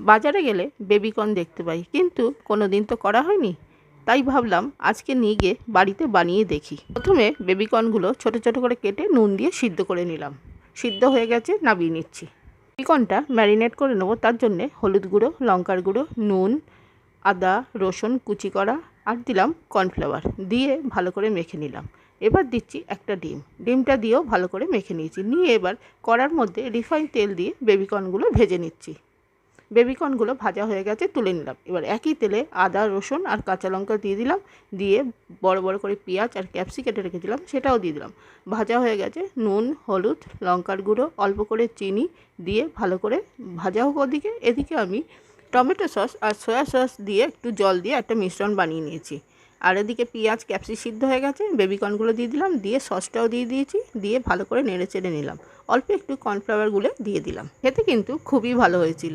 বাজারে গেলে বেবিকর্ন দেখতে পাই, কিন্তু কোনোদিন তো করা হয়নি। তাই ভাবলাম আজকে নিয়ে গিয়ে বাড়িতে বানিয়ে দেখি। প্রথমে বেবিকর্নগুলো ছোট ছোট করে কেটে নুন দিয়ে সিদ্ধ করে নিলাম। সিদ্ধ হয়ে গেছে, নামিয়ে নিচ্ছি। বেবিকর্নটা ম্যারিনেট করে নেবো, তার জন্যে হলুদ গুঁড়ো, লঙ্কার গুঁড়ো, নুন, আদা রসুন কুচি করা আর দিলাম কর্নফ্লাওয়ার দিয়ে ভালো করে মেখে নিলাম। এবার দিচ্ছি একটা ডিমটা দিয়েও ভালো করে মেখে নিয়েছি। নিয়ে এবার কড়ার মধ্যে রিফাইন তেল দিয়ে বেবিকর্নগুলো ভেজে নিচ্ছি। বেবিকর্নগুলো ভাজা হয়ে গেছে, তুলে নিলাম। এবার একই তেলে আদা রসুন আর কাঁচা লঙ্কা দিয়ে দিলাম। দিয়ে বড় বড় করে পেঁয়াজ আর ক্যাপসিকাম কেটে রেখেছিলাম, সেটাও দিয়ে দিলাম। ভাজা হয়ে গেছে, নুন হলুদ লঙ্কার গুঁড়ো অল্প করে চিনি দিয়ে ভালো করে ভাজা হোক ওদিকে। এদিকে আমি টমেটো সস আর সয়া সস দিয়ে একটু জল দিয়ে একটা মিশ্রণ বানিয়ে নিয়েছি। আর এদিকে পেঁয়াজ ক্যাপসি সিদ্ধ হয়ে গেছে, বেবিকর্নগুলো দিয়ে দিলাম, দিয়ে সসটাও দিয়ে দিয়েছি, দিয়ে ভালো করে নেড়ে চেড়ে নিলাম। অল্প একটু কর্নফ্লাওয়ার গুলে দিয়ে দিলাম। খেতে কিন্তু খুবই ভালো হয়েছিল।